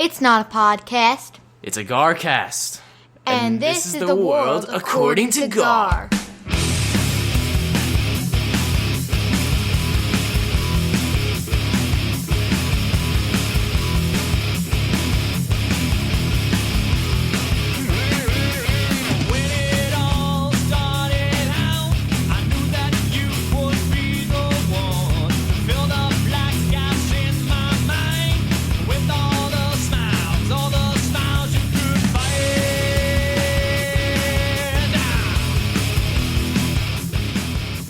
It's not a podcast. It's a GarCast. And this is the world according to Gar.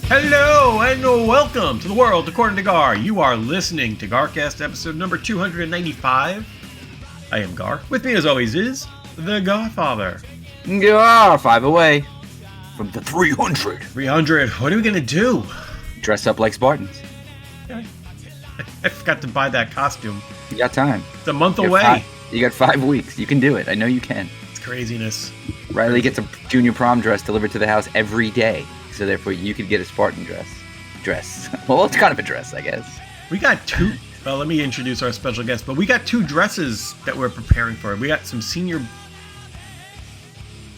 Hello and welcome to the world according to Gar. You are listening to GarCast episode number 295. I am Gar. With me as always is the GarFather. Gar, 5 away from the 300. 300. What are we going to do? Dress up like Spartans. I forgot to buy that costume. You got time. It's a month away. You got 5 weeks. You can do it. I know you can. It's craziness. Riley gets a junior prom dress delivered to the house every day. So therefore, you could get a Spartan dress. Well, it's kind of a dress, I guess. We got two. Well, let me introduce our special guest. But we got two dresses that we're preparing for. We got some senior,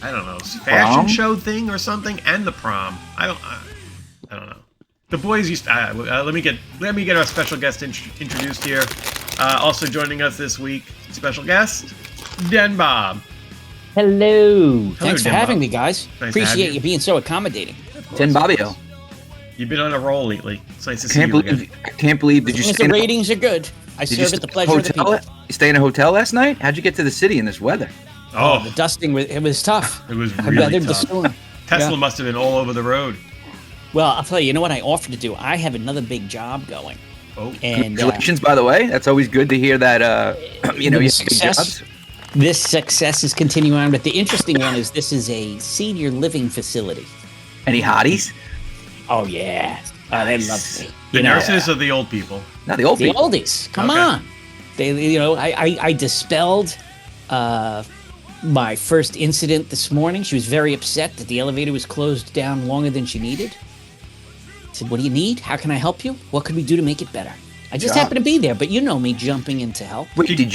I don't know, fashion show thing or something, and the prom. I don't know. The boys used to, let me get our special guest introduced here. Also joining us this week, special guest, DenBob. Hello. Thanks for DenBob. having me, guys. Nice Appreciate you being so accommodating. DenBobio. You've been on a roll lately. It's nice to see you again. I can't believe. Did you As stay the ratings are good, I serve at the pleasure of the people. You stay in a hotel last night? How'd you get to the city in this weather? Oh, The dusting, it was tough. it was I really weathered the tough. storm. Tesla Yeah. must have been all over the road. Well, I'll tell you, what I offered to do? I have another big job going. Oh, And Congratulations, by the way. That's always good to hear that, you have big success. jobs. This success is continuing on, but the interesting one is this is a senior living facility. Any hotties? Oh, yeah. They love me. the nurses or the old people? Not the old The people. oldies, come Okay. on. I dispelled my first incident this morning. She was very upset that the elevator was closed down longer than she needed. I said, what do you need? How can I help you? What could we do to make it better? I just happened to be there, but you know me jumping in to help. Wait, did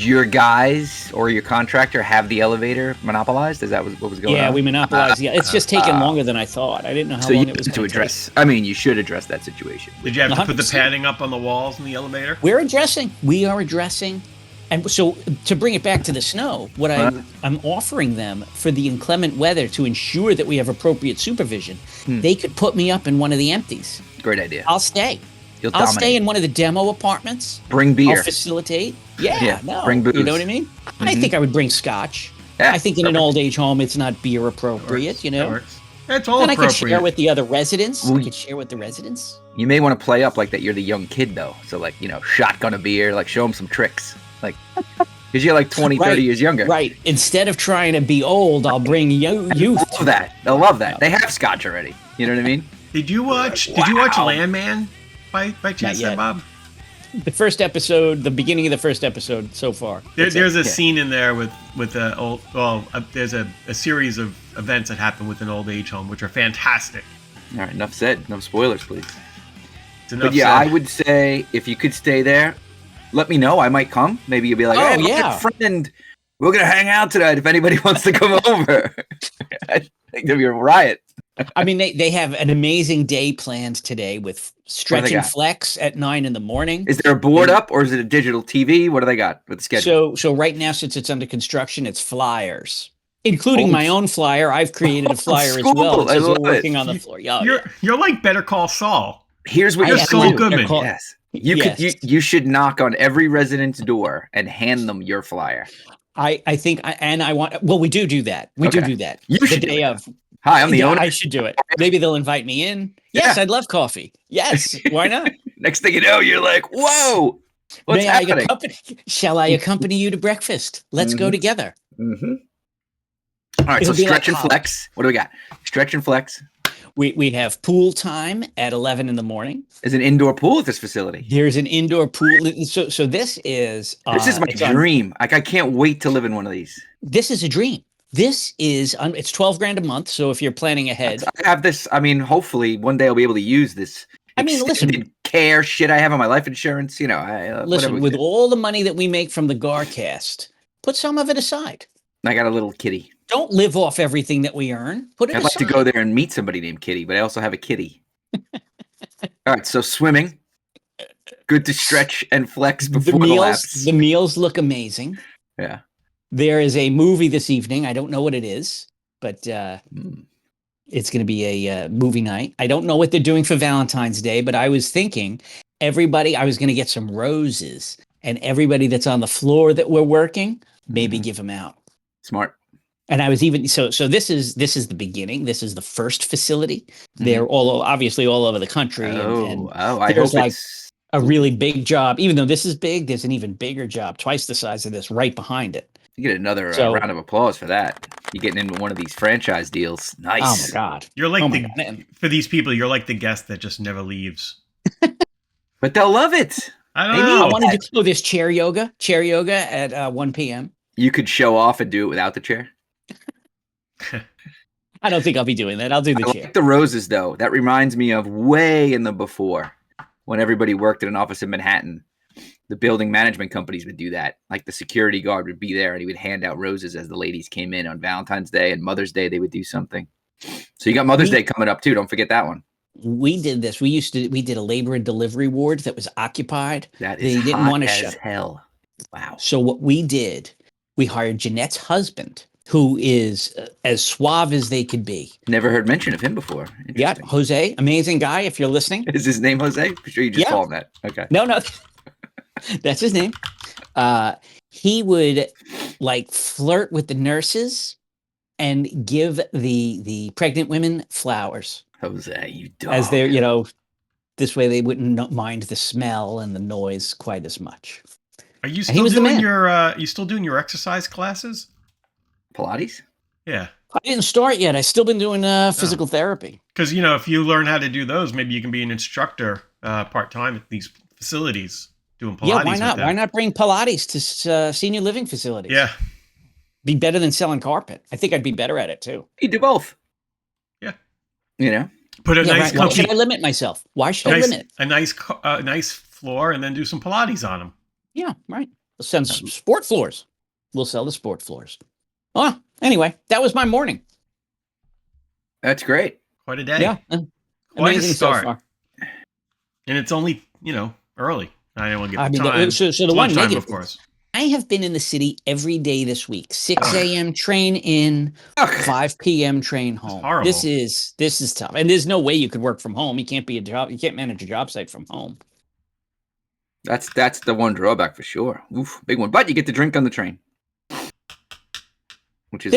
your guys or your contractor have the elevator monopolized? Is that what was going on? Yeah, we monopolized. Yeah, it's just taken longer than I thought. I didn't know how So you long it was need to going to address. I mean, you should address that situation. Did you have to put the 100%. padding up on the walls in the elevator? We're addressing. We are addressing. And so to bring it back to the snow, what I'm offering them for the inclement weather to ensure that we have appropriate supervision, they could put me up in one of the empties. Great idea. I'll stay. You'll I'll dominate. stay in one of the demo apartments. Bring beer. I'll facilitate. Yeah, Yeah, no. bring booze. You know what I mean? I think I would bring scotch. Yeah, I think in an perfect. old age home, it's not beer appropriate, you That know? works. It's all And I could appropriate. share with the other residents. Well, I could share with the residents. You may want to play up like that. You're the young kid though, so like shotgun a beer, like show them some tricks, like because you're like 20, 30 years younger. Right. Instead of trying to be old, I'll bring youth. Love that. They'll love that. They have scotch already. You know what I mean? Did you watch Wow. Landman by chance, yet. Bob? The first episode, the beginning of the first episode so far. There's a scene in there with a old. Well, there's a series of events that happen with an old age home, which are fantastic. All right. Enough said. No spoilers, please. It's enough But yeah, said. I would say if you could stay there, let me know. I might come. Maybe you'll be like, Oh, hey, look yeah. at friend. We're gonna hang out tonight. If anybody wants to come over, I think it'll be a riot. I mean, they have an amazing day planned today with stretch and got? flex at 9 a.m. Is there a board up or is it a digital TV? What do they got with the schedule? So right now, since it's under construction, it's flyers, including my own flyer. I've created a flyer as well. School. I It says love we're it. working on the floor. Yeah, You're like Better Call Saul. Here's what I you're am Saul too. Goodman. Yes. You Yes. could you should knock on every resident's door and hand them your flyer. I think, I want. Well, we do that. We Okay. do that. You the should do day it. of. Hi, I'm the owner. I should do it. Maybe they'll invite me in. Yes, Yeah. I'd love coffee. Yes, why not? Next thing you know, you're like, whoa, what's May I happening? shall I accompany you to breakfast? Let's go together. Mm-hmm. All right, It'll so be stretch like and flex. What do we got? Stretch and flex. We have pool time at 11 in the morning. Is an indoor pool at this facility. There's an indoor pool. So this is This is my it's on- dream. Like I can't wait to live in one of these. This is a dream. This is it's $12,000 a month. So if you're planning ahead, I have this. I mean, hopefully one day I'll be able to use this. I mean, listen, extended care shit I have on my life insurance. You know, Listen, with all the money that we make from the GarCast, put some of it aside. I got a little kitty. Don't live off everything that we earn. Put it I'd aside. like to go there and meet somebody named Kitty, but I also have a kitty. All right, so swimming. Good to stretch and flex before the laps. The meals look amazing. Yeah. There is a movie this evening. I don't know what it is, but it's going to be a movie night. I don't know what they're doing for Valentine's Day, but I was thinking I was going to get some roses, and everybody that's on the floor that we're working, maybe give them out. Smart. And I was even so this is the beginning. This is the first facility. They're obviously all over the country. I hope it's a really big job. Even though this is big, there's an even bigger job, twice the size of this, right behind it. You get another round of applause for that. You're getting into one of these franchise deals. Nice. Oh my God. You're like for these people, you're like the guest that just never leaves. But they'll love it. I don't know. I wanted to do this chair yoga at 1 p.m. You could show off and do it without the chair. I don't think I'll be doing that. I'll do the chair. Like the roses, though. That reminds me of way in the before when everybody worked in an office in Manhattan. The building management companies would do that. Like the security guard would be there and he would hand out roses as the ladies came in on Valentine's Day and Mother's Day. They would do something. So you got Mother's Day coming up too. Don't forget that one. We did this. We did a labor and delivery ward that was occupied. That is they didn't want to shut hell. Wow. So what we did, we hired Jeanette's husband, who is as suave as they could be. Never heard mention of him before. Yeah, Jose, amazing guy. If you're listening, is his name Jose? I'm sure you just call him that. Okay. No, that's his name. He would like flirt with the nurses and give the pregnant women flowers. Jose, you dog. As they're, this way they wouldn't mind the smell and the noise quite as much. Are you still doing your exercise classes? Pilates? Yeah. I didn't start yet. I've still been doing physical therapy. Because, if you learn how to do those, maybe you can be an instructor part-time at these facilities doing Pilates. Yeah, why not? Why not bring Pilates to senior living facilities? Yeah. Be better than selling carpet. I think I'd be better at it, too. You do both. Yeah. Put a nice Why should I limit myself? Why should I limit? A nice floor and then do some Pilates on them. Yeah, right. We'll send some sport floors. We'll sell the sport floors. Oh, anyway, that was my morning. That's great. Quite a day. Yeah. Quite a Amazing start. so far. And it's only, early. I don't want to get the time. So the one lunchtime, negative, of course. I have been in the city every day this week. 6 a.m. train in, 5 p.m. train home. Horrible. This is tough. And there's no way you could work from home. You can't manage a job site from home. That's the one drawback for sure. Oof, big one. But you get to drink on the train. Which is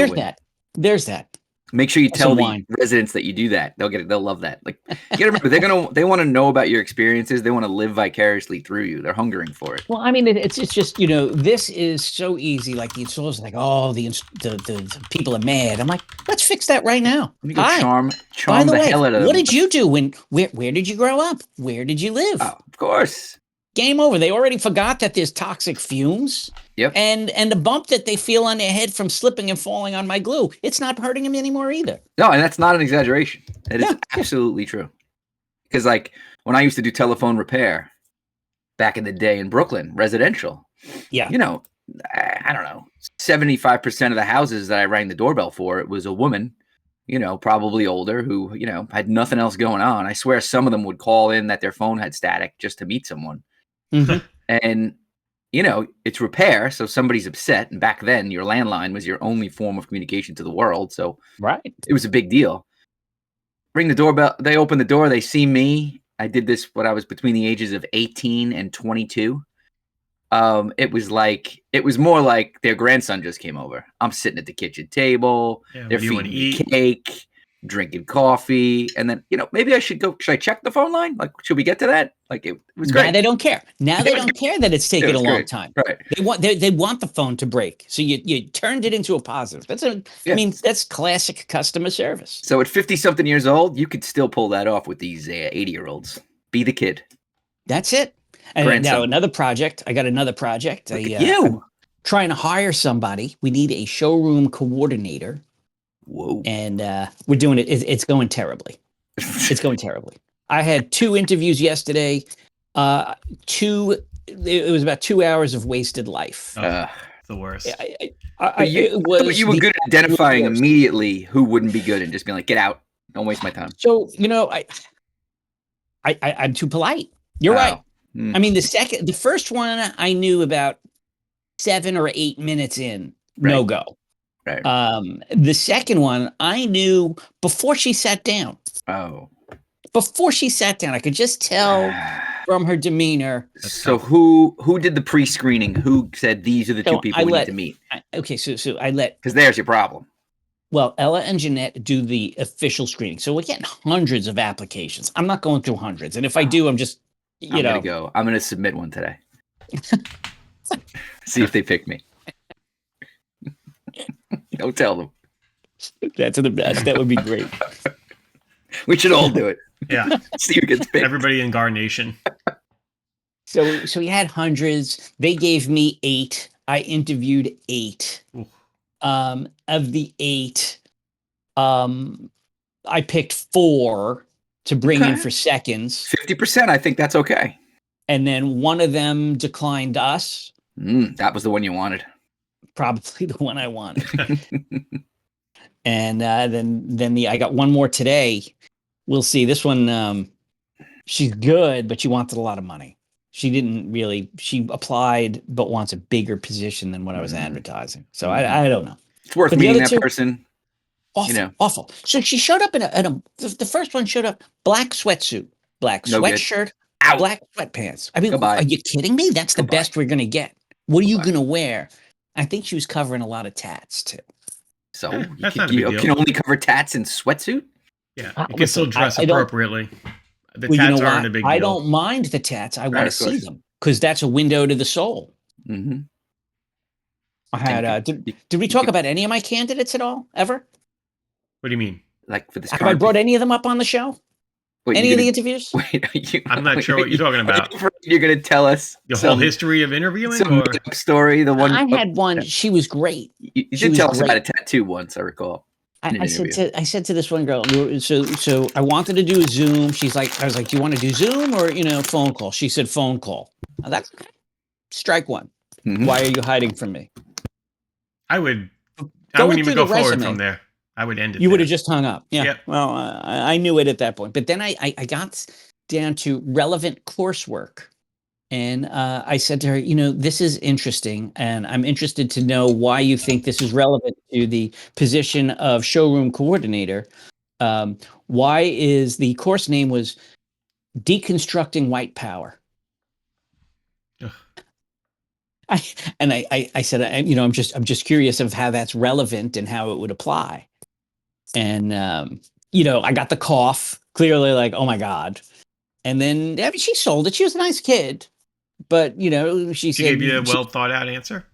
There's that. Make sure you tell the residents that you do that. They'll love that. Like, you gotta remember, they want to know about your experiences. They want to live vicariously through you. They're hungering for it. Well, I mean, it's just, this is so easy. Like the installers are like, oh, the people are mad. I'm like, let's fix that right now. Let me go charm By the way, hell out of them. what did you do where did you grow up? Where did you live? Oh, of course. Game over. They already forgot that there's toxic fumes. Yep. And the bump that they feel on their head from slipping and falling on my glue, it's not hurting them anymore either. No, and that's not an exaggeration. It is absolutely true. Because like when I used to do telephone repair back in the day in Brooklyn, residential. Yeah. I don't know, 75% of the houses that I rang the doorbell for, it was a woman, probably older who, had nothing else going on. I swear some of them would call in that their phone had static just to meet someone. Mm-hmm. And it's repair, so somebody's upset. And back then, your landline was your only form of communication to the world. So it was a big deal. Ring the doorbell. They open the door. They see me. I did this when I was between the ages of 18 and 22. It was more like their grandson just came over. I'm sitting at the kitchen table. They're feeding me cake, drinking coffee, and then maybe I should go. Should I check the phone line? Like, should we get to that? Like, it was great. Now they don't care. Now they don't care that it's taken a long time. Right. They want the phone to break. So you turned it into a positive. I mean, that's classic customer service. So at 50-something years old, you could still pull that off with these 80-year-olds. Be the kid. That's it. And now another project. I got another project. I'm trying to hire somebody. We need a showroom coordinator. Whoa. And we're doing it. It's going terribly. It's going terribly. I had 2 interviews yesterday. It was about 2 hours of wasted life. The worst. You were good at identifying immediately who wouldn't be good and just being like, get out. Don't waste my time. So, I'm too polite. You're right. I mean, the first one I knew about 7 or 8 minutes in, no go. Right. The second one I knew before she sat down. Oh. Before she sat down, I could just tell from her demeanor. So who did the pre-screening? Who said these are the two people we need to meet? So I let, because there's your problem. Well, Ella and Jeanette do the official screening. So we're getting hundreds of applications. I'm not going through hundreds. And if I do, I'm just, I'm going to submit one today. See if they pick me. Don't tell them. That's the best. That would be great. We should all do it. Yeah. See who gets picked. Everybody in Gar Nation. So we had hundreds. They gave me 8. I interviewed 8. Ooh. Of the 8, I picked 4 to bring in for seconds. 50%. I think that's okay. And then one of them declined us. That was the one you wanted. Probably the one I wanted. And then I got one more today. We'll see. This one, she's good, but she wanted a lot of money. She applied, but wants a bigger position than what I was advertising. So I don't know. It's worth meeting that person. Awful. So she showed up the first one showed up, black sweatsuit, black sweatshirt, black sweatpants. I mean, are you kidding me? That's the best we're going to get. What are you going to wear? I think she was covering a lot of tats too. So you can only cover tats in sweatsuit? Yeah, you can still dress appropriately. The tats aren't a big deal. I don't mind the tats. I want to see them because that's a window to the soul. Mm-hmm. I had. Did we talk about any of my candidates at all ever? What do you mean? Like for this? Have I brought any of them up on the show? Any of the interviews? I'm not sure what you're talking about. You're going to tell us the whole history of interviewing, some story. The one I had one. She was great. You did tell us about a tattoo once, I recall. I said to this one girl, so I wanted to do a Zoom. I was like, do you want to do Zoom or phone call? She said phone call. Now that's strike one. Mm-hmm. Why are you hiding from me? I wouldn't even go forward from there. I would end it. You would have just hung up. Yeah. Yep. Well, I knew it at that point. But then I got down to relevant coursework. And I said to her, this is interesting. And I'm interested to know why you think this is relevant to the position of showroom coordinator. Why is the course name was Deconstructing White Power? I said, I'm just curious of how that's relevant and how it would apply. And, I got the cough, clearly like, oh my God. And then she sold it. She was a nice kid, but she said, gave you a well thought out answer.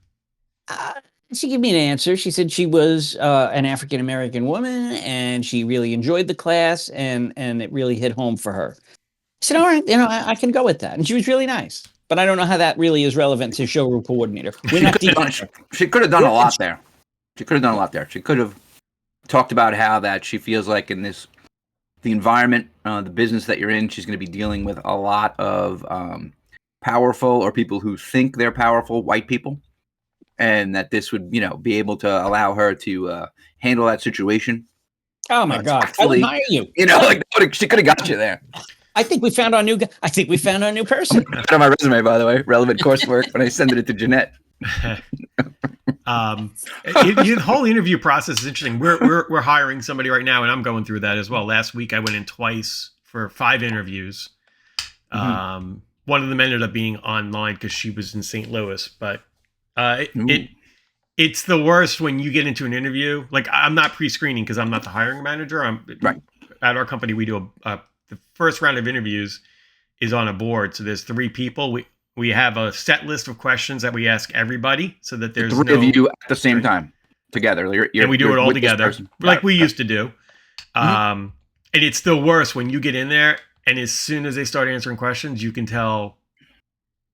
She gave me an answer. She said she was an African-American woman and she really enjoyed the class and it really hit home for her. I said, all right, I can go with that. And she was really nice, but I don't know how that really is relevant to showroom coordinator. She could have done a lot there. She could have talked about how that she feels like in the environment, the business that you're in, she's going to be dealing with a lot of powerful or people who think they're powerful white people, and that this would, be able to allow her to handle that situation. Oh my God! I would hire you. She could have got you there. I think we found our new guy. I think we found our new person. Put on my resume, by the way, relevant coursework when I send it to Jeanette. The whole interview process is interesting. We're hiring somebody right now, and I'm going through that as well. Last week I went in twice for 5 interviews. Mm-hmm. One of them ended up being online because she was in St. Louis, but it's the worst when you get into an interview. Like, I'm not pre-screening because I'm not the hiring manager. Right. At our company, we do the first round of interviews is on a board. So there's 3 people. We have a set list of questions that we ask everybody so that there's 3 of you at the same time together. And we do it all together like we used to do. And it's still worse when you get in there and as soon as they start answering questions, you can tell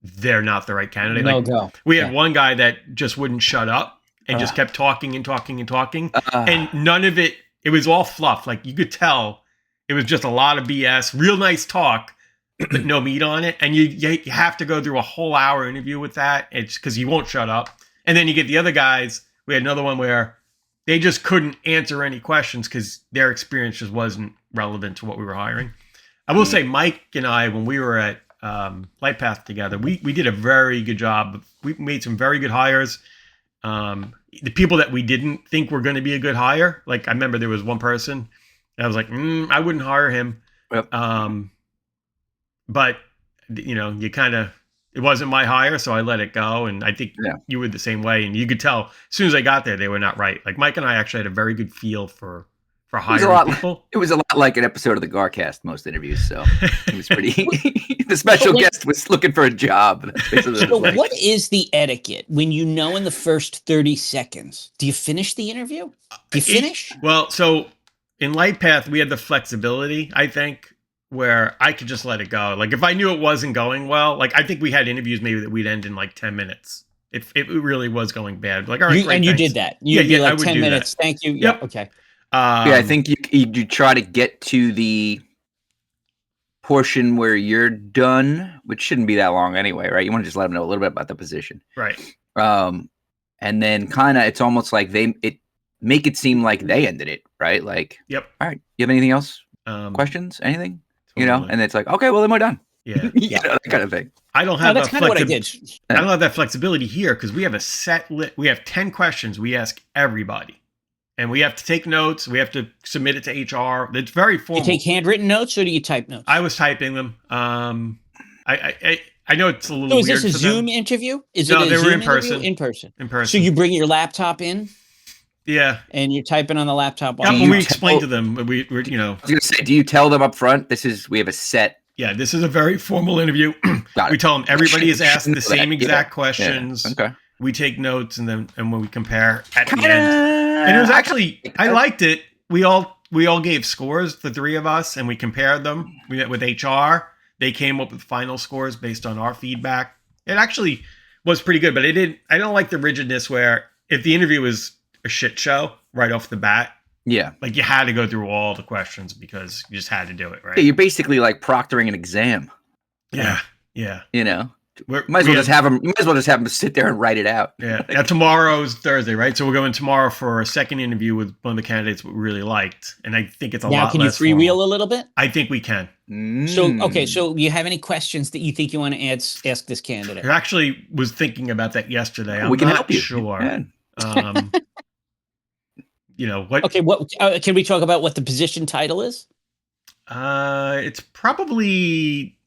they're not the right candidate. We had one guy that just wouldn't shut up and just kept talking and talking and talking. And none of it was all fluff. Like you could tell it was just a lot of BS, real nice talk, but no meat on it. And you have to go through a whole hour interview with that. It's because he won't shut up. And then you get the other guys. We had another one where they just couldn't answer any questions because their experience just wasn't relevant to what we were hiring. I will say Mike and I, when we were at LightPath together, we did a very good job. We made some very good hires. The people that we didn't think were going to be a good hire, like I remember there was one person that I was like, I wouldn't hire him. Yep. But you kind of, it wasn't my hire, so I let it go. And I think you were the same way. And you could tell as soon as I got there, they were not right. Like Mike and I actually had a very good feel for hiring people. It was a lot like an episode of the GarCast, most interviews. So it was pretty. The special guest was looking for a job. So what is the etiquette when you know in the first 30 seconds? Do you finish the interview? Do you finish? Well, so in LightPath, we had the flexibility, I think, where I could just let it go. Like if I knew it wasn't going well, like I think we had interviews maybe that we'd end in like 10 minutes. If it really was going bad. Like, all right, great, you did that. You'd be like 10 minutes. That. Thank you. Yep. Yeah, okay. I think you try to get to the portion where you're done, which shouldn't be that long anyway, right? You want to just let them know a little bit about the position. Right. And then kind of, it's almost like make it seem like they ended it, right? Like, yep. All right. You have anything else? Questions? Anything? Totally. And it's like, okay, well then we're done. Yeah. That kind of thing. I don't have that's kind of what I did. I don't have that flexibility here because we have a set we have 10 questions we ask everybody. And we have to take notes. We have to submit it to HR. It's very formal. You take handwritten notes or do you type notes? I was typing them. I know it's a little weird. So is this a Zoom interview? No, they were in person. In person. In person. So you bring your laptop in? Yeah. And you're typing on the laptop. Yeah, when we explain to them, we're I was going to say, do you tell them up front, we have a set? Yeah, this is a very formal interview. We tell them everybody is asked the same exact questions. Yeah. Okay. We take notes and when we compare at the end. And it was actually, I liked it. We all gave scores, the three of us, and we compared them. We met with HR. They came up with final scores based on our feedback. It actually was pretty good, but I don't like the rigidness where if the interview was a shit show right off the bat, like you had to go through all the questions because you just had to do it, right? Yeah, you're basically like proctoring an exam. Yeah. Might as well just have them. You might as well just have them sit there and write it out. Yeah. Now tomorrow's Thursday, right? So we're going tomorrow for a second interview with one of the candidates we really liked, and I think it's a lot less. Now, can you freewheel a little bit? I think we can. So you have any questions that you think you want to ask this candidate? I actually was thinking about that yesterday. We can not help you. Sure. What? Okay. What can we talk about? What the position title is? It's probably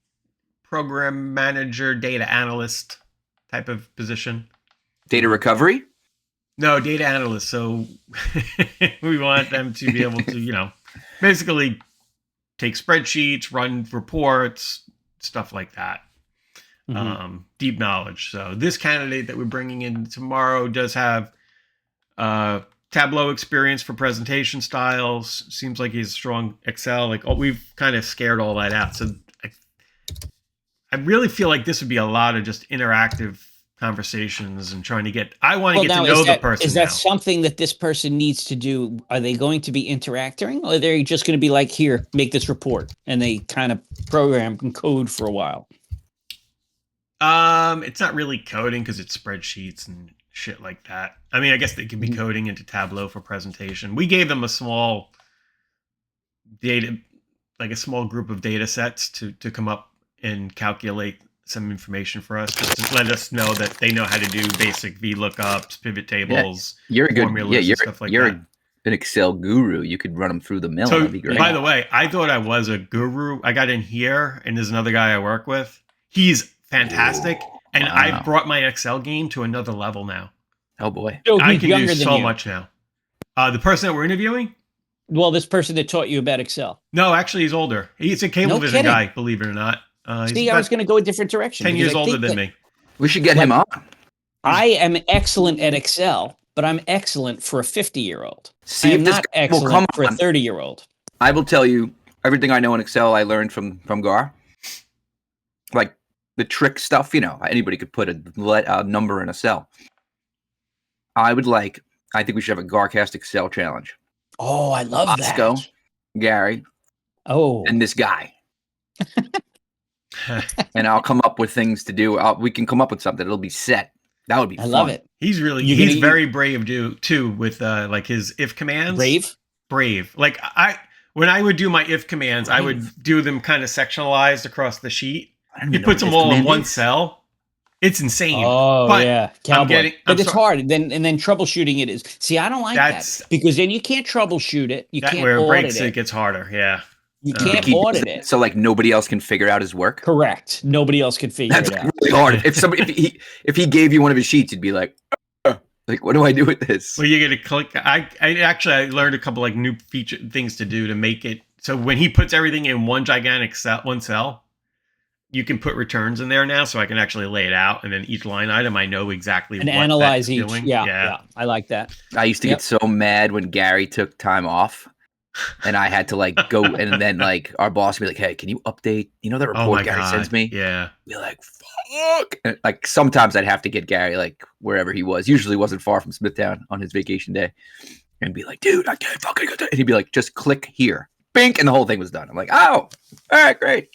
program manager, data analyst type of position. Data recovery? No, data analyst. So we want them to be able to, basically take spreadsheets, run reports, stuff like that. Mm-hmm. Deep knowledge. So this candidate that we're bringing in tomorrow does have Tableau experience for presentation styles. Seems like he's strong Excel. We've kind of scared all that out. So I really feel like this would be a lot of just interactive conversations and trying to get. I want to get to know the person. Is that something that this person needs to do? Are they going to be interacting, or are they just going to be like, "Here, make this report," and they kind of program and code for a while? It's not really coding because it's spreadsheets and shit like that. I mean, I guess they could be coding into Tableau for presentation. We gave them a small a small group of data sets to come up and calculate some information for us, just to let us know that they know how to do basic VLOOKUPs, pivot tables, formulas, and stuff like that. You're an Excel guru. You could run them through the mill. So, that'd be great. by the way, I thought I was a guru. I got in here, and there's another guy I work with. He's fantastic, and I've brought my Excel game to another level now. Oh boy, I can do so much now. The person that we're interviewing. Well, this person that taught you about Excel. No, actually, he's older. He's a Cablevision guy, believe it or not. See, I was going to go a different direction. 10 years older than me. We should get him on. I am excellent at Excel, but I'm excellent for a 50-year-old. See, I'm not excellent for a 30-year-old. I will tell you everything I know in Excel I learned from Gar. Like the trick stuff, anybody could put a number in a cell. I think we should have a GarCast Excel challenge. Oh, I love Bosco, that. Gary. Oh. And this guy. and I'll come up with things to do. We can come up with something. It'll be set. That would be fun. I love it. He's very brave too with like his if commands. Brave. Like when I would do my if commands, I would do them kind of sectionalized across the sheet. He puts them all in one cell. It's insane. Oh, but yeah. Cowboy. But it's hard. And then troubleshooting it is. See, I don't like that. Because then you can't troubleshoot it. You can't where it audit breaks, it gets harder. Yeah. You can't audit it. So like nobody else can figure out his work? Correct. Nobody else can figure it out. Really hard. If he gave you one of his sheets, you'd be like, what do I do with this? Well, you got to click. I learned a couple like new feature things to do to make it so when he puts everything in one gigantic cell, you can put returns in there now, so I can actually lay it out, and then each line item I know exactly and what analyze that's each. doing. Yeah, I like that. I used to get so mad when Gary took time off, and I had to like go, and then like our boss would be like, "Hey, can you update? You know that report Gary sends me?" Yeah, be like, "Fuck!" And, like sometimes I'd have to get Gary like wherever he was. Usually wasn't far from Smithtown on his vacation day, and be like, "Dude, I can't fucking get that." And he'd be like, "Just click here, bink," and the whole thing was done. I'm like, "Oh, all right, great."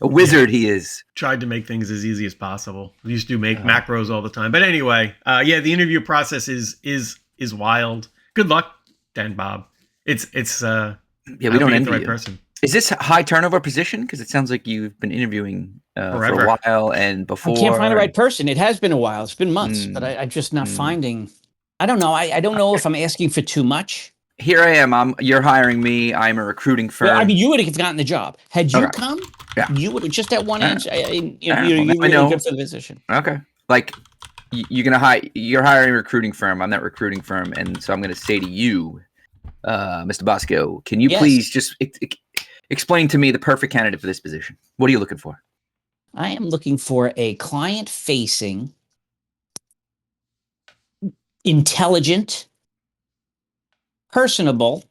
A wizard he is. Tried to make things as easy as possible. We used to make macros all the time. But anyway, the interview process is wild. Good luck, DenBob. It's we don't envy the right person. Is this a high turnover position? Because it sounds like you've been interviewing for a while and before. I can't find the right person. It has been a while. It's been months, but I'm just not finding. I don't know. I don't know if I'm asking for too much. Here I am. You're hiring me. I'm a recruiting firm. Well, I mean, you would have gotten the job had you come. Yeah, you would have just that one answer. You're really good for the position. Okay, like you're hiring a recruiting firm. I'm that recruiting firm, and so I'm going to say to you, Mr. Bosco, can you please just explain to me the perfect candidate for this position? What are you looking for? I am looking for a client-facing, intelligent, personable,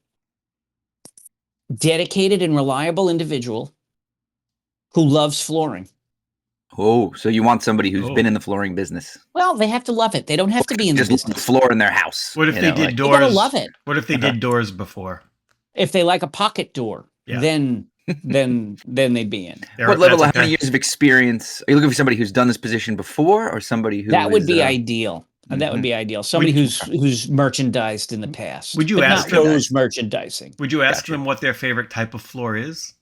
dedicated, and reliable individual who loves flooring. Oh, so you want somebody who's been in the flooring business? Well, they have to love it. They don't have to be in the business. The floor in their house. What if they did doors? They gotta love it. What if they did doors before? If they like a pocket door, then they'd be in. What level? How many years of experience? Are you looking for somebody who's done this position before, or somebody who? That would be ideal. That would be ideal. Somebody who's merchandised in the past. Would you ask them those merchandising? Would you ask them what their favorite type of floor is?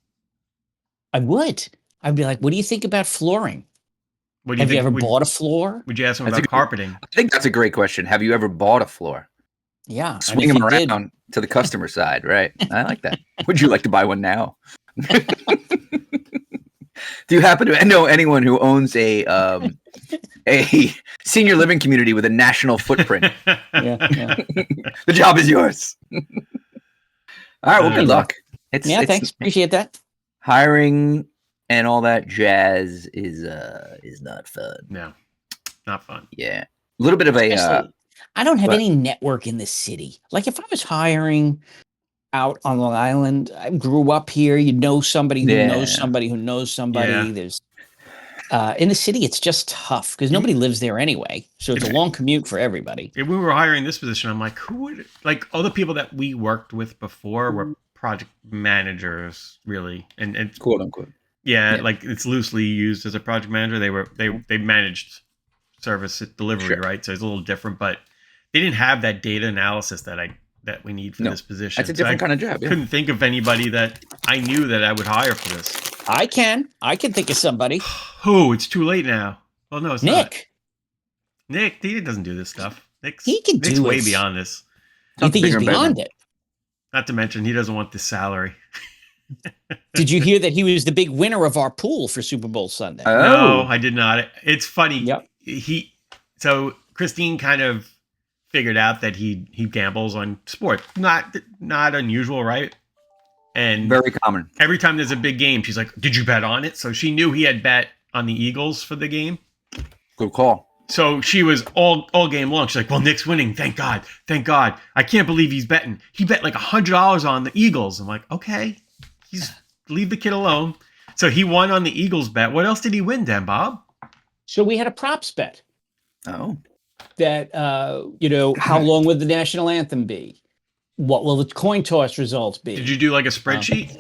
I would. I'd be like, "What do you think about flooring? Have you ever bought a floor?" Would you ask them about carpeting? I think that's a great question. Have you ever bought a floor? Yeah, swing them around to the customer side, right? I like that. Would you like to buy one now? Do you happen to know anyone who owns a senior living community with a national footprint? Yeah. The job is yours. All right. Well, good luck. Thanks. Appreciate that. Hiring and all that jazz is not fun. No, not fun. Yeah, a little bit of I don't have any network in the city. Like if I was hiring out on Long Island, I grew up here. You know somebody who knows somebody who knows somebody. Yeah. There's in the city, it's just tough because nobody lives there anyway. So it's a long commute for everybody. If we were hiring this position, I'm like, who would all the people that we worked with before were project managers, really, and quote unquote. Yeah, like it's loosely used as a project manager. They managed service delivery, right? So it's a little different, but they didn't have that data analysis that we need for this position. That's a different kind of job. I couldn't think of anybody that I knew that I would hire for this. I can think of somebody. Who? It's too late now. Well, no, it's Nick. Not. Nick, he doesn't do this stuff. Nick's way beyond this. You think he's beyond it? Not to mention, he doesn't want this salary. Did you hear that he was the big winner of our pool for Super Bowl Sunday? No, I did not. It's funny. Yep. So Christine kind of figured out that he gambles on sports. Not unusual, right? And very common. Every time there's a big game, she's like, "Did you bet on it?" So she knew he had bet on the Eagles for the game. Good call. So she was all game long. She's like, "Well, Nick's winning. Thank God. Thank God. I can't believe he's betting. He bet like $100 on the Eagles." I'm like, "Okay, leave the kid alone." So he won on the Eagles bet. What else did he win, DenBob? So we had a props bet. Oh. That how long would the national anthem be? What will the coin toss results be? Did you do like a spreadsheet?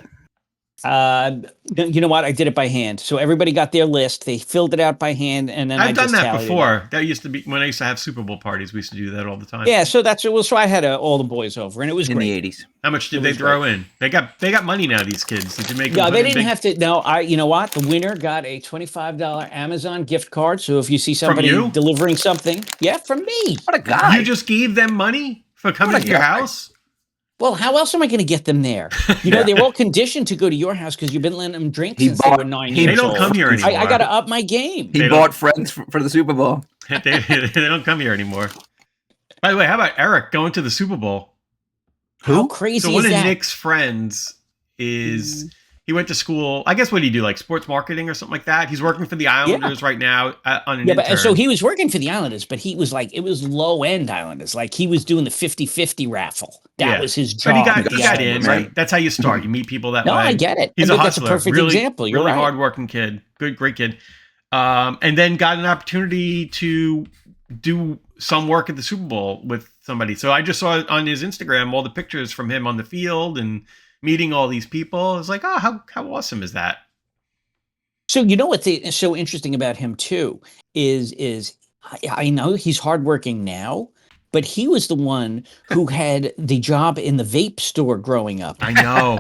You know what? I did it by hand. So everybody got their list. They filled it out by hand, and then I've done just that tallied it before. up. That used to be when I used to have Super Bowl parties. We used to do that all the time. Yeah, so that's it. Well, so I had all the boys over, and it was in great. the 80s. How much did they throw in? They got money now. These kids. Did you make? No, they didn't have to. No, you know what? The winner got a $25 Amazon gift card. So if you see somebody delivering something, from me. What a guy! You just gave them money for coming to your house. Well, how else am I going to get them there? You know, they're all conditioned to go to your house because you've been letting them drink since they were 9 years old. They don't come here anymore. I got to up my game. He bought friends for the Super Bowl. they don't come here anymore. By the way, how about Eric going to the Super Bowl? How crazy is that? So one of Nick's friends is... He went to school. I guess what did he do? Like sports marketing or something like that. He's working for the Islanders right now on an intern. But so he was working for the Islanders, but he was like, it was low end Islanders. Like he was doing the 50-50 raffle. That was his job. But he got in, right? That's how you start. You meet people that way. No, I get it. He's a hustler. That's a perfect example. You're really right. hardworking kid. Great kid. And then got an opportunity to do some work at the Super Bowl with somebody. So I just saw on his Instagram all the pictures from him on the field and meeting all these people. It's like, oh, how awesome is that? So you know what's so interesting about him too is I know he's hardworking now, but he was the one who had the job in the vape store growing up. I know.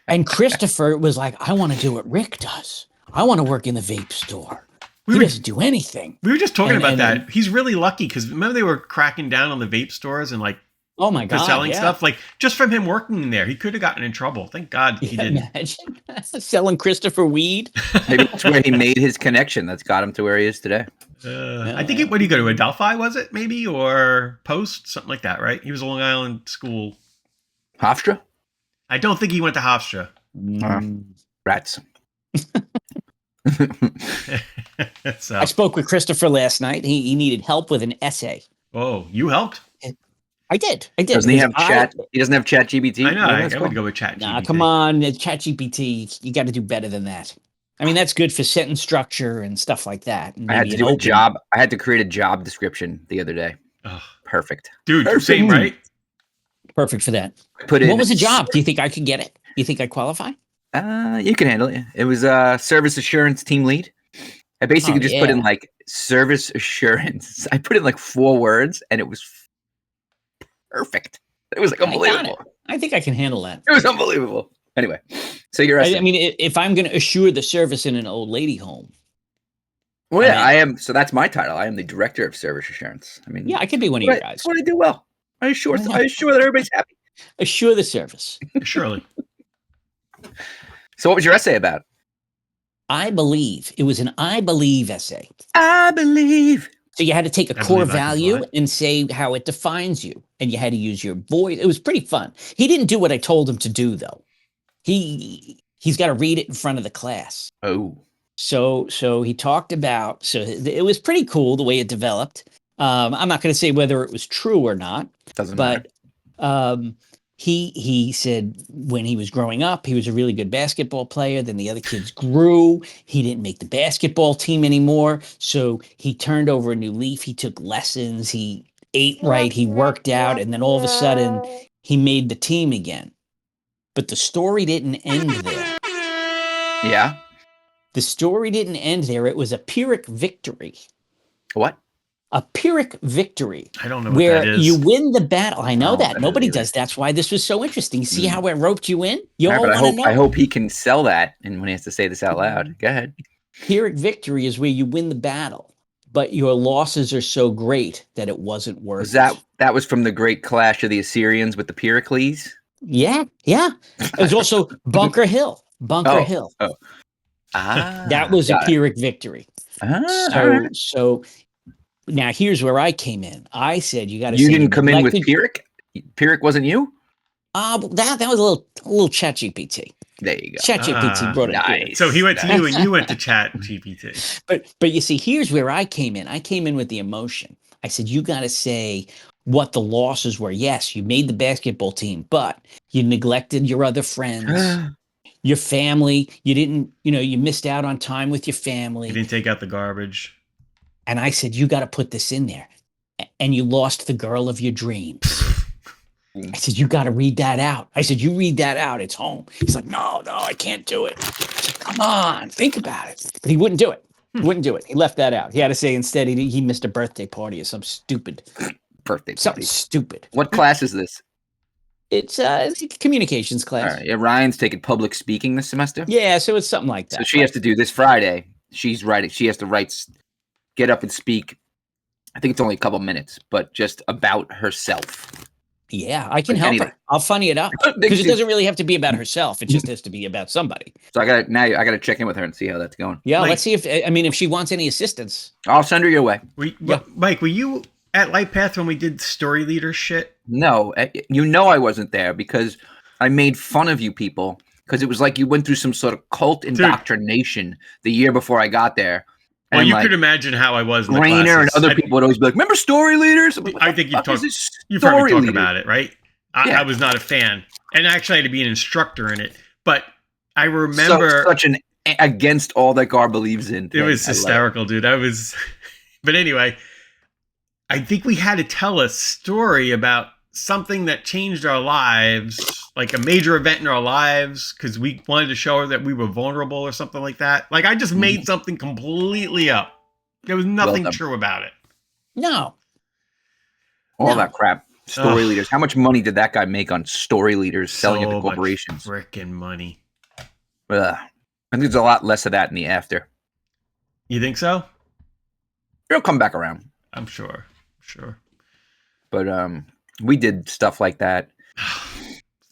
And Christopher was like, I want to do what Rick does. I want to work in the vape store. He doesn't do anything. We were just talking about that. He's really lucky because remember they were cracking down on the vape stores and like, oh my God, selling stuff. Like just from him working in there, he could have gotten in trouble. Thank God he didn't. Imagine selling Christopher weed. Maybe that's where he made his connection. That's got him to where he is today. I think what did he go to? Adelphi, was it maybe, or Post, something like that, right? He was a Long Island school. Hofstra? I don't think he went to Hofstra. Rats. I spoke with Christopher last night. He needed help with an essay. Oh, you helped? I did. Doesn't he have chat? He doesn't have chat GPT. I know. I would go with chat GPT. Nah, come on, chat GPT. You got to do better than that. I mean, that's good for sentence structure and stuff like that. I had to do a job. I had to create a job description the other day. Ugh. Perfect, dude. Same, right? Perfect for that. What was the job? Do you think I could get it? You think I qualify? You can handle it. It was service assurance team lead. I basically just put in like service assurance. I put in like 4 words, and it was perfect. It was like unbelievable. I think I can handle that. It was unbelievable. Anyway, so you're. I mean, if I'm going to assure the service in an old lady home. Well, I am. So that's my title. I am the director of service assurance. I mean, I can be one of your guys. That's what I do well. I assure that everybody's happy. Assure the service. Surely. So what was your essay about? I believe. It was an I believe essay. I believe. So you had to take a core value and say how it defines you. And you had to use your voice. It was pretty fun. He didn't do what I told him to do, though. He's got to read it in front of the class. Oh. So he talked about, so it was pretty cool the way it developed. I'm not going to say whether it was true or not. Doesn't matter. He said when he was growing up, he was a really good basketball player. Then the other kids grew. He didn't make the basketball team anymore. So he turned over a new leaf. He took lessons. He ate right. He worked out. And then all of a sudden, he made the team again. But the story didn't end there. Yeah. The story didn't end there. It was a Pyrrhic victory. What? A Pyrrhic victory. I don't know what where that is. you win the battle. I know that. Nobody does. That's why this was so interesting. See how it roped you in? You all want to know. I hope he can sell that. And when he has to say this out loud, go ahead. Pyrrhic victory is where you win the battle, but your losses are so great that it wasn't worth it. That was from the great clash of the Assyrians with the Pyrrhocles? Yeah. It was also Bunker Hill. Hill. Oh. That was a Pyrrhic victory. So now here's where I came in. I said you got to. You didn't come in with Pyrrhic. Pyrrhic wasn't you. That was a little ChatGPT. There you go. ChatGPT brought it. Nice. So he went to you, and you went to ChatGPT. But you see, here's where I came in. I came in with the emotion. I said you got to say what the losses were. Yes, you made the basketball team, but you neglected your other friends. Your family, you didn't, you missed out on time with your family. You didn't take out the garbage. And I said, you got to put this in there. And you lost the girl of your dreams. I said, you got to read that out. I said, you read that out. It's home. He's like, no, I can't do it. I said, come on, think about it. But he wouldn't do it. Wouldn't do it. He left that out. He had to say instead he missed a birthday party or some stupid birthday party. Something stupid. What class is this? It's a communications class. All right. Yeah, Ryan's taking public speaking this semester. Yeah, so it's something like that. So she has to do this Friday. She's writing. She has to get up and speak. I think it's only a couple minutes, but just about herself. Yeah, I can help her. I'll funny it up because it doesn't really have to be about herself. It just has to be about somebody. So I gotta check in with her and see how that's going. Yeah, Mike, let's see if she wants any assistance. I'll send her your way. Mike, were you at Lightpath when we did story leader shit? No, I wasn't there because I made fun of you people because it was like you went through some sort of cult indoctrination the year before I got there. Well, you could imagine how I was in the classes. Rainer and other people would always be like, remember story leaders? Like, I think you've heard me talk about it, right? I was not a fan. And actually I had to be an instructor in it. But I remember... such an against all that Gar believes in. It was hysterical, dude. But anyway, I think we had to tell a story about something that changed our lives, like a major event in our lives, because we wanted to show her that we were vulnerable or something like that. Like I just made something completely up. There was nothing true about it. No. All that crap. Story leaders. How much money did that guy make on story leaders selling it to corporations? Freaking money. I think there's a lot less of that in the after. You think so? It'll come back around. I'm sure. But we did stuff like that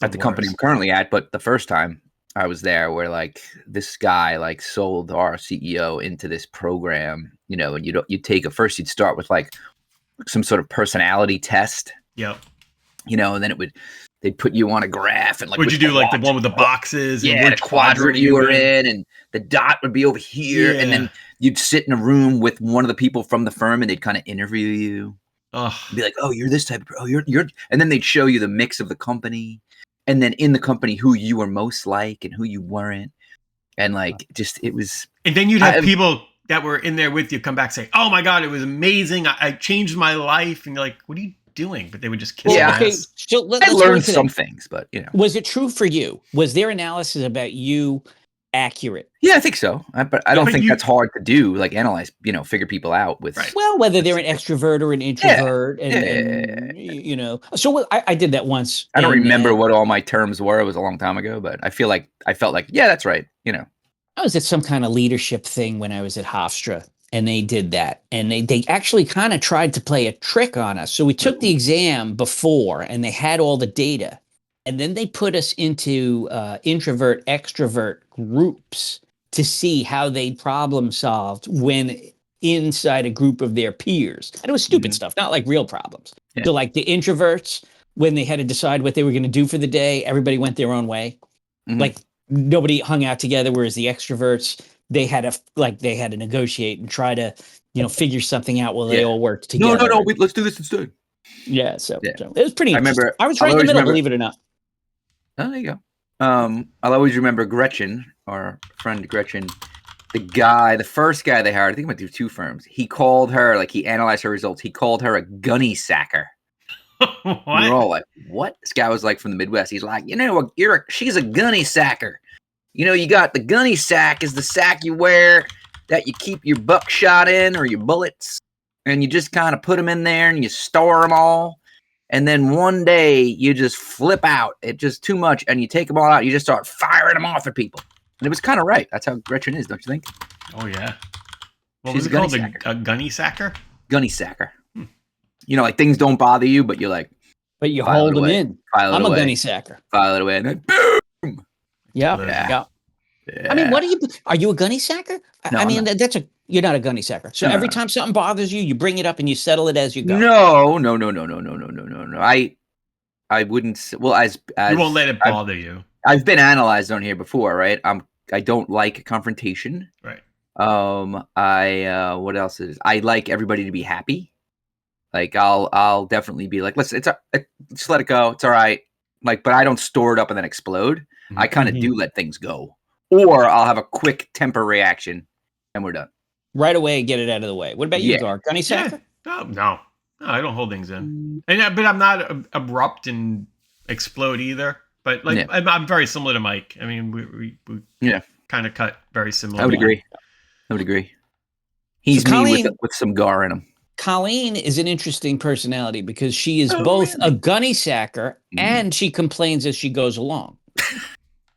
at the company I'm currently at. But the first time I was there, where like this guy like sold our CEO into this program, and you'd start with like some sort of personality test. Yep. And then they'd put you on a graph and like. Would you do like the one with the boxes? Yeah, and which quadrant you were in, and the dot would be over here, and then you'd sit in a room with one of the people from the firm, and they'd kind of interview you. Be like, oh, you're this type of, oh, you're, and then they'd show you the mix of the company, and then in the company who you were most like and who you weren't, and like it was. And then you'd have people that were in there with you come back and say, oh my god, it was amazing, I changed my life, and you're like, what are you doing? But they would just kiss your ass. So I learned some things, but was it true for you? Was their analysis about you accurate? Yeah, I think so. But I don't think that's hard to do. Like analyze, figure people out with. Right. Well, whether they're an extrovert or an introvert, and So I did that once. I don't remember what all my terms were. It was a long time ago, but I felt like yeah, that's right. I was at some kind of leadership thing when I was at Hofstra, and they did that, and they actually kind of tried to play a trick on us. So we took the exam before, and they had all the data. And then they put us into introvert, extrovert groups to see how they problem solved when inside a group of their peers. And it was stupid stuff, not like real problems. Yeah. So like the introverts, when they had to decide what they were going to do for the day, everybody went their own way. Mm-hmm. Like nobody hung out together, whereas the extroverts, they had to negotiate and try to, figure something out while they all worked together. No, let's do this instead. Yeah, so it was pretty interesting. I was right in the middle, believe it or not. Oh, there you go. I'll always remember Gretchen, our friend Gretchen, the first guy they hired, I think he went through 2 firms. He called her, like he analyzed her results. He called her a gunny sacker. We were all like, what? This guy was like from the Midwest. He's like, she's a gunny sacker. You got the gunny sack is the sack you wear that you keep your buckshot in or your bullets. And you just kind of put them in there and you store them all. And then one day you just flip out. It's just too much. And you take them all out. You just start firing them off at people. And it was kind of right. That's how Gretchen is, don't you think? Oh, yeah. What was it called? A gunny sacker? Gunny sacker. Like things don't bother you, but you're like. But you hold them in. I'm a gunny sacker. File it away. And then boom. Yeah. I mean, are you a gunny sacker? No, I mean, you're not a gunny sacker. So every time something bothers you, you bring it up and you settle it as you go. No. I wouldn't. Well, as you won't let it bother you. I've been analyzed on here before, right? I don't like confrontation. Right. What else is? I like everybody to be happy. Like I'll definitely be like, just let it go. It's all right. Like, but I don't store it up and then explode. Mm-hmm. I kind of do let things go, or I'll have a quick temper reaction, and we're done. Right away, get it out of the way. What about you, Gar? Gunny sacker? No, I don't hold things in. But I'm not abrupt and explode either. But like, I'm very similar to Mike. I mean, we kind of cut very similar. I would agree. He's so Colleen, me with some gar in him. Colleen is an interesting personality because she is both a gunny sacker and she complains as she goes along.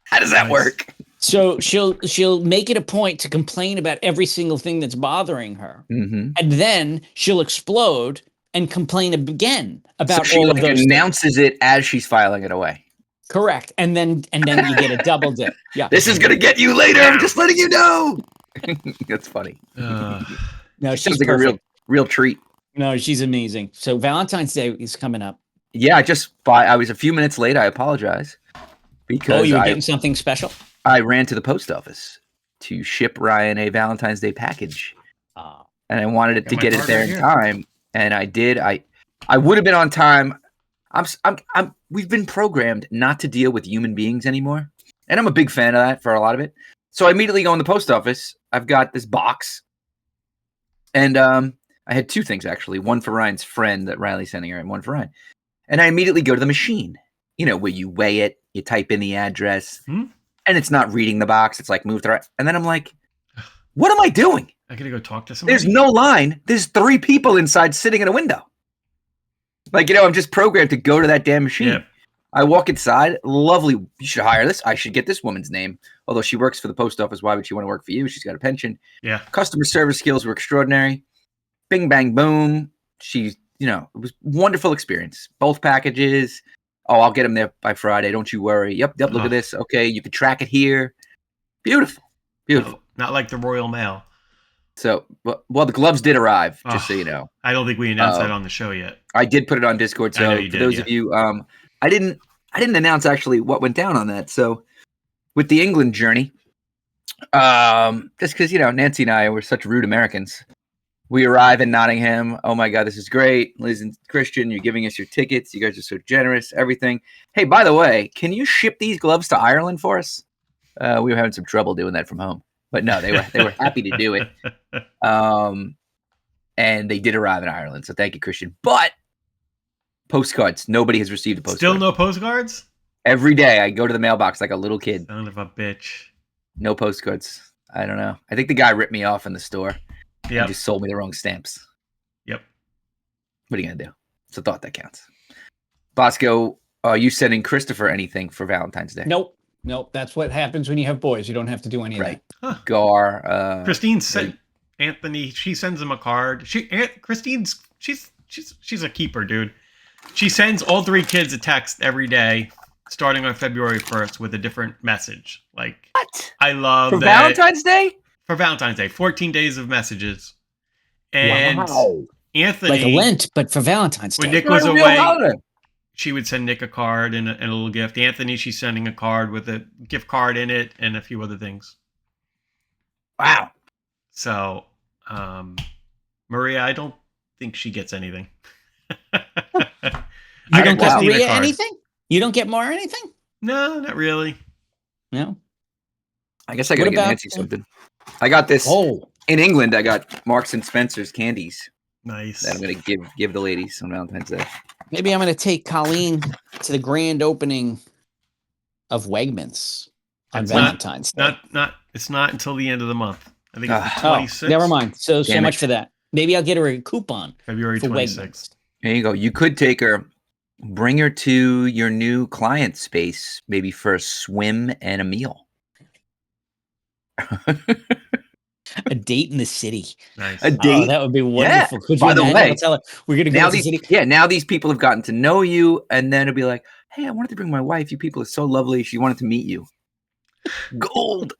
How does that work? So she'll make it a point to complain about every single thing that's bothering her, and then she'll explode and complain again about all of those. She announces it as she's filing it away. Correct, and then you get a double dip. Yeah, this is gonna get you later. I'm just letting you know. That's funny. No, she's like a real treat. No, she's amazing. So Valentine's Day is coming up. Yeah, I was a few minutes late. I apologize because you were getting something special. I ran to the post office to ship Ryan a Valentine's Day package, and I wanted to get it there in time, and I did. I would have been on time. We've been programmed not to deal with human beings anymore, and I'm a big fan of that for a lot of it. So I immediately go in the post office. I've got this box, and I had two things actually. One for Ryan's friend that Riley's sending her, and one for Ryan. And I immediately go to the machine, where you weigh it, you type in the address, and it's not reading the box. It's like move to right, and then I'm like, "What am I doing? I gotta go talk to somebody." There's no line. There's 3 people inside sitting in a window. Like, I'm just programmed to go to that damn machine. Yep. I walk inside. Lovely. You should hire this. I should get this woman's name. Although she works for the post office. Why would she want to work for you? She's got a pension. Yeah. Customer service skills were extraordinary. Bing, bang, boom. She's, it was a wonderful experience. Both packages. Oh, I'll get them there by Friday. Don't you worry. Yep. Look at this. Okay. You can track it here. Beautiful. No, not like the Royal Mail. So, well, the gloves did arrive, just so you know. I don't think we announced that on the show yet. I did put it on Discord. So for those of you, I didn't announce actually what went down on that. So with the England journey, just because, Nancy and I were such rude Americans, we arrive in Nottingham. Oh my God, this is great. Liz and Christian, you're giving us your tickets. You guys are so generous, everything. Hey, by the way, can you ship these gloves to Ireland for us? We were having some trouble doing that from home. But no, they were happy to do it. And they did arrive in Ireland. So thank you, Christian. But postcards, nobody has received a postcard. Still no postcards? Every day I go to the mailbox like a little kid. Son of a bitch. No postcards. I don't know. I think the guy ripped me off in the store. Yeah. He just sold me the wrong stamps. Yep. What are you going to do? It's a thought that counts. Bosco, are you sending Christopher anything for Valentine's Day? Nope. That's what happens when you have boys. You don't have to do any of that. Huh. Gar. Christine sent Anthony. She sends him a card. Christine's she's a keeper, dude. She sends all 3 kids a text every day, starting on February 1st, with a different message. Like, what? I love for that. Valentine's Day. For Valentine's Day, 14 days of messages, and Anthony like a Lent, but for Valentine's Day. When Nick was away, she would send Nick a card and a little gift. Anthony, she's sending a card with a gift card in it and a few other things. Wow. So, Maria, I don't think she gets anything. You don't get Maria anything? You don't get Mara anything? No, not really. No. I guess I gotta get Nancy something. I got this. Oh. In England, I got Marks and Spencer's candies. Nice. That I'm gonna give the ladies on Valentine's Day. Maybe I'm going to take Colleen to the grand opening of Wegmans on Valentine's Day. It's not until the end of the month. I think it's the 26th. Never mind. So much for that. Maybe I'll get her a coupon. February 26th. There you go. You could take her, bring her to your new client space, maybe for a swim and a meal. A date in the city. Nice. A date. Oh, that would be wonderful. Yeah. By the way, tell her we're going to go to the city. Yeah, now these people have gotten to know you, and then it'll be like, hey, I wanted to bring my wife. You people are so lovely. She wanted to meet you. Gold.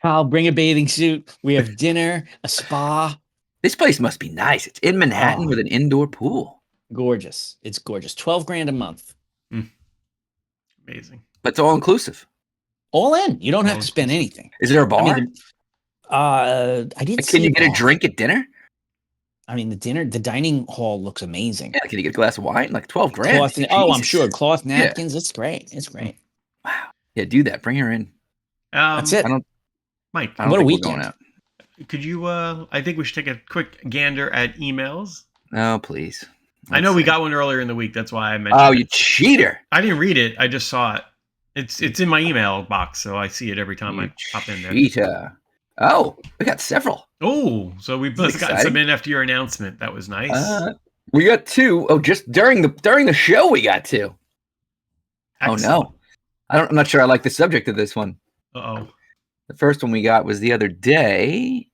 I'll bring a bathing suit. We have dinner, a spa. This place must be nice. It's in Manhattan with an indoor pool. Gorgeous. It's gorgeous. $12,000 a month. Amazing. But it's all inclusive. All in. You don't have to spend anything. Is there a bar? I didn't. Can you get a drink at dinner? I mean, the dining hall looks amazing. Yeah, can you get a glass of wine? Like $12,000. I'm sure. Cloth napkins. Yeah. It's great. It's great. Wow. Yeah, do that. Bring her in. That's it. Mike, what a weekend. Out. Could you? I think we should take a quick gander at emails. Oh, please. I know we got one earlier in the week. That's why I mentioned Oh, it. you cheater. I didn't read it. I just saw it. It's in my email box, so I see it every time I pop in there. Cheater. Oh, we got several. Oh, so we both got some in after your announcement. That was nice. We got 2. Oh, just during the show we got 2. Excellent. Oh no. I'm not sure I like the subject of this one. Uh-oh. The first one we got was the other day,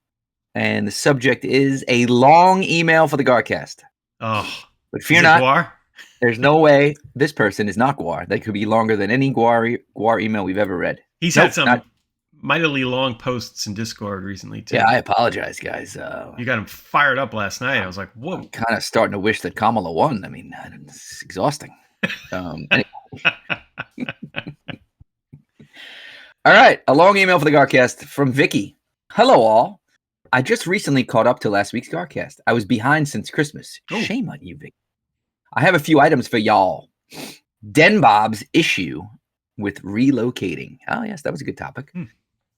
and the subject is a long email for the GarCast. Oh. But fear not. Guar? There's no way this person is not Guar. That could be longer than any Guar email we've ever read. He's had some mightily long posts in Discord recently, too. Yeah, I apologize, guys. You got him fired up last night. I was like, whoa. I'm kind of starting to wish that Kamala won. I mean, it's exhausting. Anyway. All right, a long email for the GarCast from Vicky. Hello, all. I just recently caught up to last week's GarCast. I was behind since Christmas. Ooh. Shame on you, Vicky. I have a few items for y'all. DenBob's issue with relocating. Oh, yes, that was a good topic.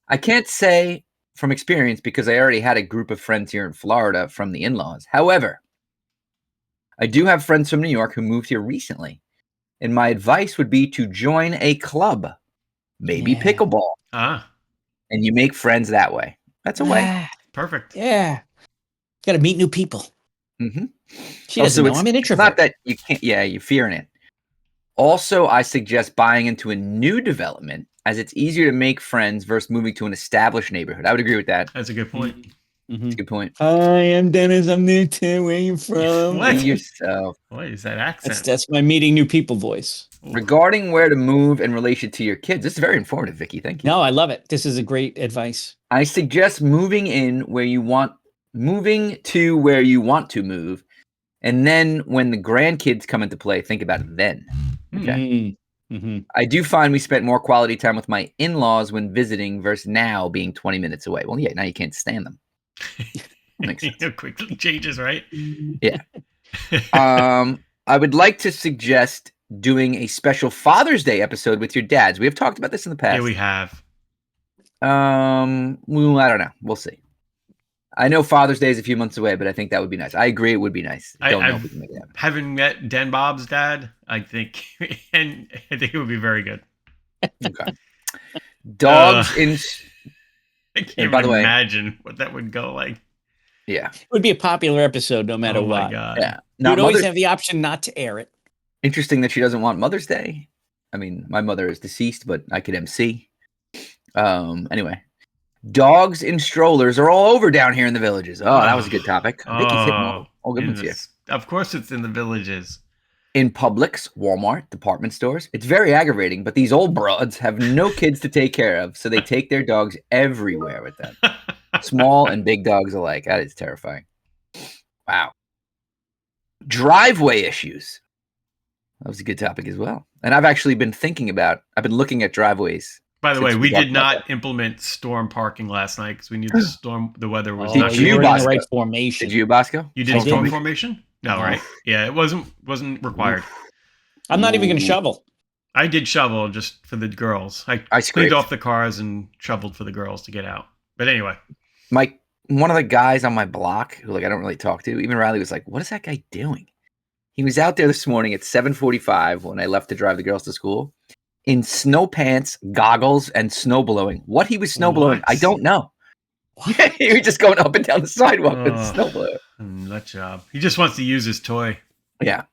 I can't say from experience because I already had a group of friends here in Florida from the in-laws. However, I do have friends from New York who moved here recently, and my advice would be to join a club, maybe pickleball, and you make friends that way. That's a way. Perfect. Yeah. Got to meet new people. Mm-hmm. She doesn't know I'm an introvert. Not that you can't. Yeah, you're fearing it. Also, I suggest buying into a new development as it's easier to make friends versus moving to an established neighborhood. I would agree with that. That's a good point. That's a good point. Hi, I'm Dennis. I'm new too. Where are you from? What? Yourself. What is that accent? That's my meeting new people voice. Regarding where to move in relation to your kids, this is very informative, Vicky. Thank you. No, I love it. This is a great advice. I suggest moving to where you want to move, and then when the grandkids come into play, think about it then. Okay. Mm-hmm. I do find we spent more quality time with my in-laws when visiting versus now being 20 minutes away. Well, yeah, now you can't stand them. Makes sense. It quickly changes, right? Yeah. I would like to suggest doing a special Father's Day episode with your dads. We have talked about this in the past. Yeah, we have. Well, I don't know. We'll see. I know Father's Day is a few months away, but I think that would be nice. I agree it would be nice. I don't know if we can make it happen. Having met DenBob's dad, I think it would be very good. Okay. Dogs in... I can't even imagine what that would go like. Yeah. It would be a popular episode no matter what. Oh, my God. Yeah. You'd always have the option not to air it. Interesting that she doesn't want Mother's Day. I mean, my mother is deceased, but I could MC. Anyway. Dogs in strollers are all over down here in the villages. Oh, that was a good topic. I think he's hitting all good ones here. Of course it's in the villages. In Publix, Walmart, department stores. It's very aggravating, but these old broads have no kids to take care of, so they take their dogs everywhere with them. Small and big dogs alike. That is terrifying. Wow. Driveway issues. That was a good topic as well. And I've been looking at driveways. By the way, we did not implement storm parking last night because we knew the weather was not Did you, in Bosco? the right formation. Did you, Bosco? You did storm formation? No, right. Yeah, it wasn't required. I'm not even going to shovel. I did shovel just for the girls. I cleaned off the cars and shoveled for the girls to get out. But anyway. One of the guys on my block who I don't really talk to, even Riley was like, what is that guy doing? He was out there this morning at 7:45 when I left to drive the girls to school in snow pants, goggles, and snow blowing. What he was snow blowing, I don't know. He was just going up and down the sidewalk with snow blower. Nut job. He just wants to use his toy. Yeah.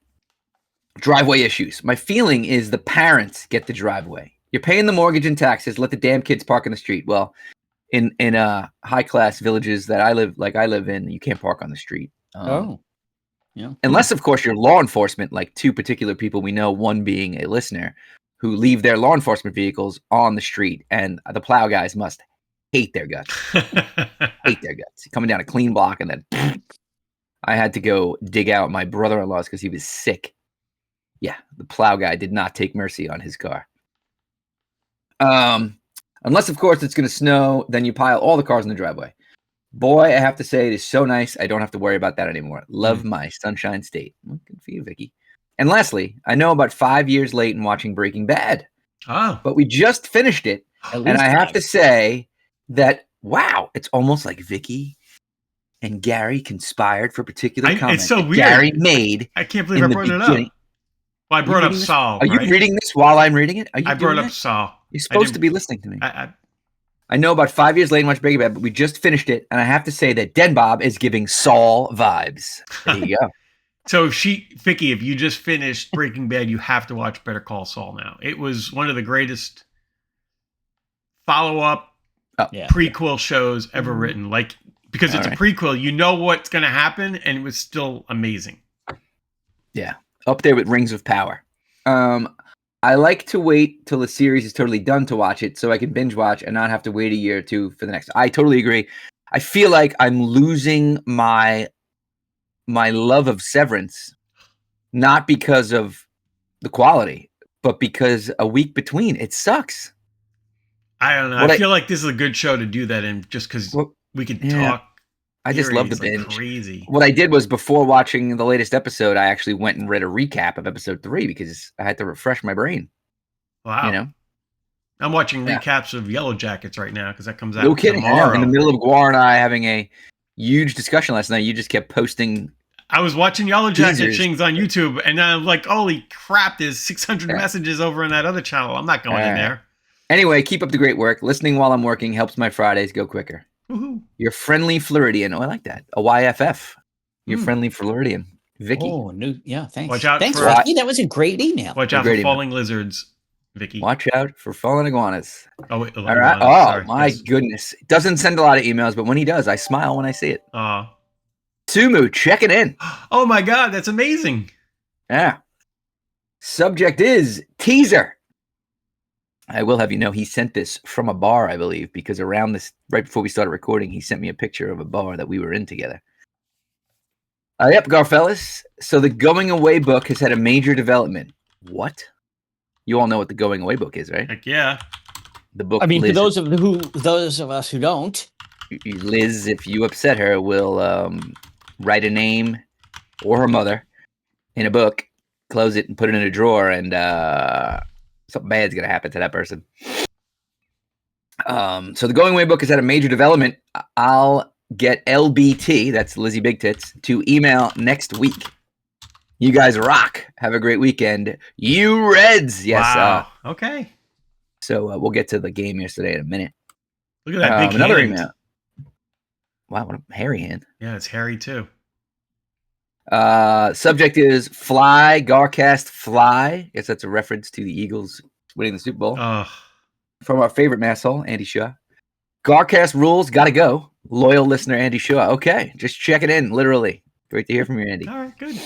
Driveway issues. My feeling is the parents get the driveway. You're paying the mortgage and taxes. Let the damn kids park in the street. Well, in high class villages that I live in, you can't park on the street. Yeah. Unless, of course, you're law enforcement, like two particular people we know, one being a listener, who leave their law enforcement vehicles on the street, and the plow guys must hate their guts. Hate their guts. Coming down a clean block, and then I had to go dig out my brother-in-law's because he was sick. Yeah, the plow guy did not take mercy on his car. Unless, of course, it's going to snow, then you pile all the cars in the driveway. Boy, I have to say, it is so nice. I don't have to worry about that anymore. Love my Sunshine State. Well, good for you, Vicky. And lastly, I know about 5 years late in watching Breaking Bad. But we just finished it. And I have to say that, wow, it's almost like Vicky and Gary conspired for a particular comment. It's so that weird. Gary made. I can't believe I brought it up. Well, I brought up Saul. Are you reading this while I'm reading it? I brought up Saul. You're supposed to be listening to me. I know about 5 years later, much Breaking Bad, but we just finished it, and I have to say that DenBob is giving Saul vibes. There you go. So, Vicky, if you just finished Breaking Bad, you have to watch Better Call Saul now. It was one of the greatest follow-up prequel shows ever written. Like, because it's a prequel, you know what's going to happen, and it was still amazing. Yeah, up there with Rings of Power. I like to wait till the series is totally done to watch it so I can binge watch and not have to wait a year or two for the next. I totally agree. I feel like I'm losing my love of Severance, not because of the quality, but because a week between, it sucks. I don't know. I feel like this is a good show to do that in just because we can talk. I just love the binge. Crazy. What I did was before watching the latest episode, I actually went and read a recap of episode 3 because I had to refresh my brain. Wow. You know? I'm watching recaps of Yellow Jackets right now because that comes out no kidding. tomorrow. In the middle of Guar and I having a huge discussion last night, you just kept posting. I was watching Yellow Jacket things on YouTube, and I'm like, holy crap, there's 600 messages over on that other channel. I'm not going in there. Anyway, keep up the great work. Listening while I'm working helps my Fridays go quicker. Woohoo. Your friendly Floridian. Oh, I like that. A YFF. Your friendly Floridian. Vicky. Oh, thanks. Watch out thanks, Vicky. That was a great email. Watch out for falling lizards, Vicky. Watch out for falling iguanas. Oh, wait. All right. Oh, my goodness. Doesn't send a lot of emails, but when he does, I smile when I see it. Sumu, checking in. Oh, my God. That's amazing. Yeah. Subject is teaser. I will have you know he sent this from a bar, I believe, because around this, right before we started recording, he sent me a picture of a bar that we were in together. Yep, Garfellas. So the Going Away book has had a major development. What? You all know what the Going Away book is, right? Heck yeah. The book. I mean, for those of us who don't, Liz, if you upset her, will write a name or her mother in a book, close it, and put it in a drawer, and something bad's gonna happen to that person. So the Going Away book has had a major development. I'll get LBT, that's Lizzie Big Tits, to email next week. You guys rock. Have a great weekend. You Reds. Yes. Wow. Okay. So we'll get to the game yesterday in a minute. Look at that big another hand. email. Wow, what a hairy hand. Yeah, it's hairy too. Subject is fly, GarCast fly. Guess that's a reference to the Eagles winning the Super Bowl. From our favorite masshole, Andy Shaw. GarCast rules, gotta go. Loyal listener, Andy Shaw. Okay, just check it in, literally. Great to hear from you, Andy. All right, good.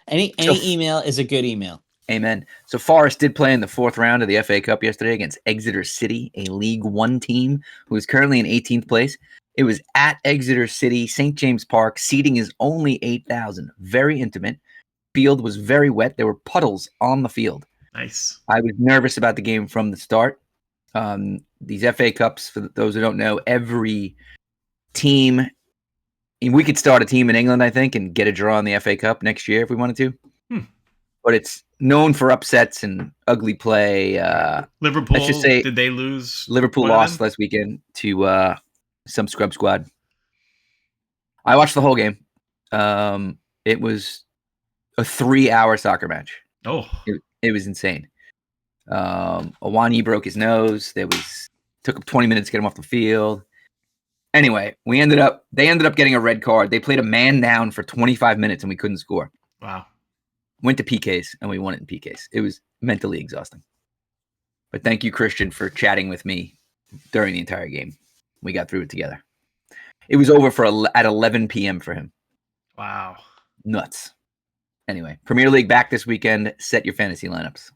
Any email is a good email. Amen. So Forest did play in the 4th round of the FA Cup yesterday against Exeter City, a League One team who is currently in 18th place. It was at Exeter City, St. James Park. Seating is only 8,000. Very intimate. Field was very wet. There were puddles on the field. Nice. I was nervous about the game from the start. These FA Cups, for those who don't know, every team, we could start a team in England, I think, and get a draw in the FA Cup next year if we wanted to. But it's known for upsets and ugly play. Liverpool, let's just say, did they lose? Liverpool lost last weekend to some scrub squad. I watched the whole game. It was a 3-hour soccer match. Oh. It was insane. Awani broke his nose. Took up 20 minutes to get him off the field. Anyway, they ended up getting a red card. They played a man down for 25 minutes and we couldn't score. Wow. Went to PKs and we won it in PKs. It was mentally exhausting. But thank you, Christian, for chatting with me during the entire game. We got through it together. It was over at 11 p.m. for him. Wow. Nuts. Anyway, Premier League back this weekend. Set your fantasy lineups.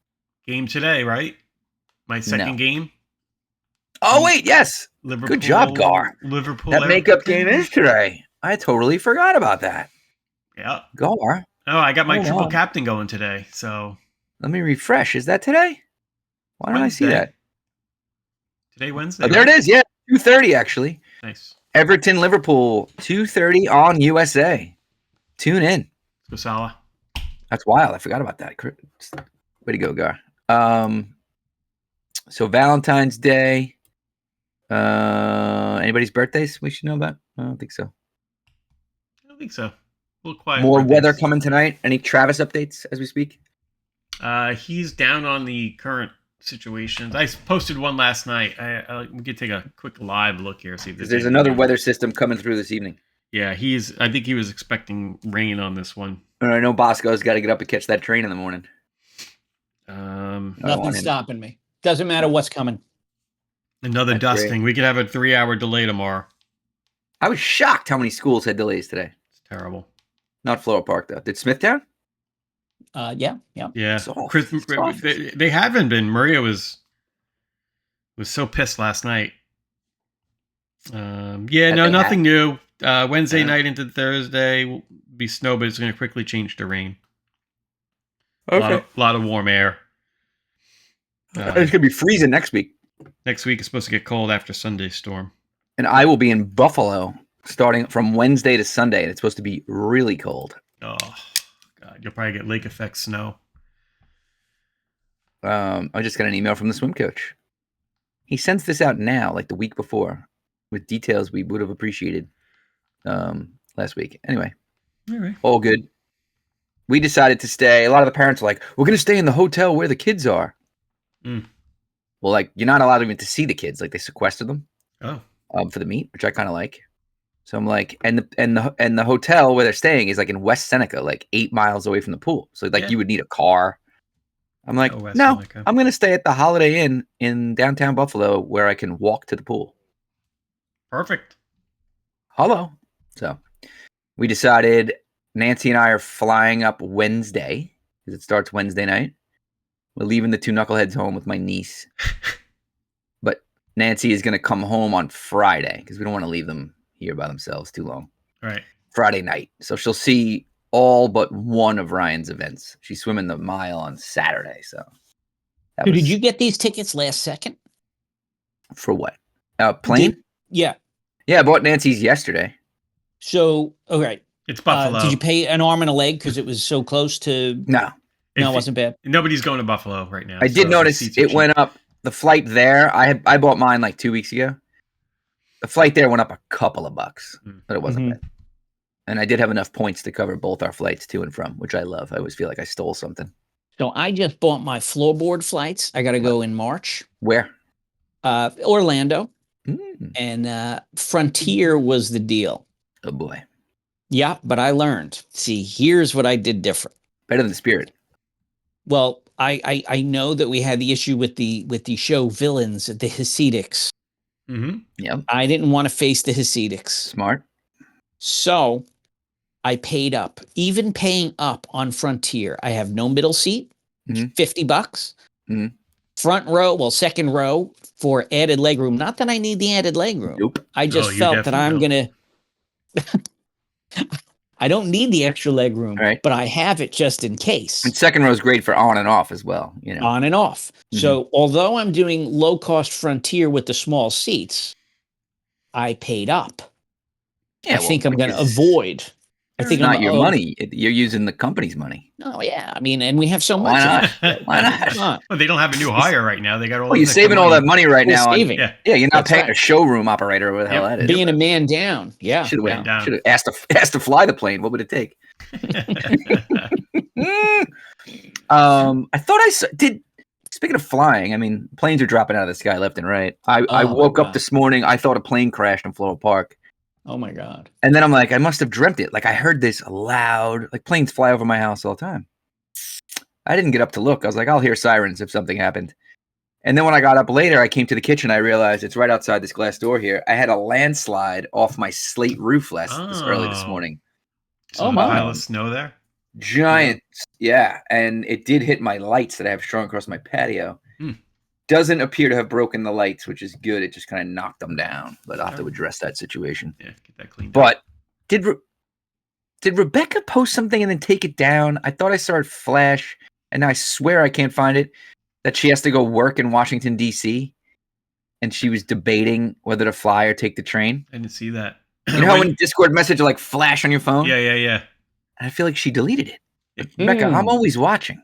Game today, right? My second game. Oh, wait, yes. Liverpool, good job, Gar. Liverpool. That makeup game is today. I totally forgot about that. Yeah. Gar. Oh, I got my triple captain going today, so. Let me refresh. Is that today? Why don't I see that? Today, Wednesday. Oh, there it is. Yeah, 2:30 actually. Nice. Everton, Liverpool, 2:30 on USA. Tune in. Let's go, Salah. That's wild. I forgot about that. Way to go, Gar. So Valentine's Day. Anybody's birthdays we should know about? I don't think so. think so. A little quiet. More for weather this. coming tonight. Any Travis updates as we speak? He's down on the current situations. I posted one last night. We could take a quick live look here, see if There's another weather system coming through this evening. Yeah, I think he was expecting rain on this one. And I know Bosco's got to get up and catch that train in the morning. Nothing's stopping me. Doesn't matter what's coming. Another That's dusting. great. We could have a 3-hour delay tomorrow. I was shocked how many schools had delays today. It's terrible. Not Floral Park though. Did Smithtown? Yeah. Yeah, Soft. they haven't been. Maria was so pissed last night. Nothing new. Wednesday night into Thursday will be snow, but it's going to quickly change to rain. Okay. A lot of warm air. It's going to be freezing next week. Next week is supposed to get cold after Sunday's storm. And I will be in Buffalo starting from Wednesday to Sunday, and it's supposed to be really cold. Oh, God. You'll probably get lake effect snow. I just got an email from the swim coach. He sends this out now, like the week before, with details we would have appreciated last week. Anyway, all good. We decided to stay. A lot of the parents are like, we're going to stay in the hotel where the kids are. Mm. Well, like, you're not allowed even to see the kids. Like, they sequester them for the meet, which I kind of like. So I'm like, and the hotel where they're staying is like in West Seneca, like 8 miles away from the pool. So like you would need a car. I'm like, no, Seneca. I'm going to stay at the Holiday Inn in downtown Buffalo where I can walk to the pool. Perfect. Hello. So we decided Nancy and I are flying up Wednesday because it starts Wednesday night. We're leaving the two knuckleheads home with my niece. But Nancy is going to come home on Friday because we don't want to leave them here by themselves too long. Right. Friday night. So she'll see all but one of Ryan's events. She's swimming the mile on Saturday. So did you get these tickets last second? For what? Plane? Yeah. Yeah, I bought Nancy's yesterday. So, all right. It's Buffalo. Did you pay an arm and a leg because it was so close to... No. It wasn't bad. Nobody's going to Buffalo right now. I did notice it went up. The flight there, I bought mine like 2 weeks ago. The flight there went up a couple of bucks, but it wasn't bad. And I did have enough points to cover both our flights to and from, which I love. I always feel like I stole something. So I just bought my floorboard flights. I got to go in March. Where? Orlando. And Frontier was the deal. Oh, boy. Yeah, but I learned. See, here's what I did different. Better than Spirit. Well, I know that we had the issue with the show villains at the Hasidics. Yeah. I didn't want to face the Hasidics. Smart. So I paid up. Even paying up on Frontier, I have no middle seat, $50. Front row, second row for added legroom. Not that I need the added legroom. Nope. I just felt that I'm going to... I don't need the extra leg room, but I have it just in case. And second row is great for on and off as well. On and off. So although I'm doing low cost Frontier with the small seats, I paid up. I think I'm going to avoid. I think it's not your money. You're using the company's money. Oh yeah, I mean, and we have so much. Why not? Well, they don't have a new hire right now. They got all. Well, you're saving all that money right now. Yeah, you're not paying a showroom operator. What the hell that is? Being a man down. Yeah, should have asked to fly the plane. What would it take? I thought I did. Speaking of flying, I mean, planes are dropping out of the sky left and right. I woke up this morning. I thought a plane crashed in Floral Park. Oh my God. And then I'm like, I must have dreamt it. Like I heard this loud, like planes fly over my house all the time. I didn't get up to look. I was like, I'll hear sirens if something happened. And then when I got up later, I came to the kitchen. I realized it's right outside this glass door here. I had a landslide off my slate roof early this morning. So my pile of snow there? Giant. Yeah. And it did hit my lights that I have strung across my patio. Doesn't appear to have broken the lights, which is good. It just kind of knocked them down. But I'll have to address that situation. Yeah, get that cleaned up. But did Rebecca post something and then take it down? I thought I saw it flash, and I swear I can't find it, that she has to go work in Washington, D.C., and she was debating whether to fly or take the train. I didn't see that. You know how when Discord message like flash on your phone? Yeah. And I feel like she deleted it. Rebecca, I'm always watching.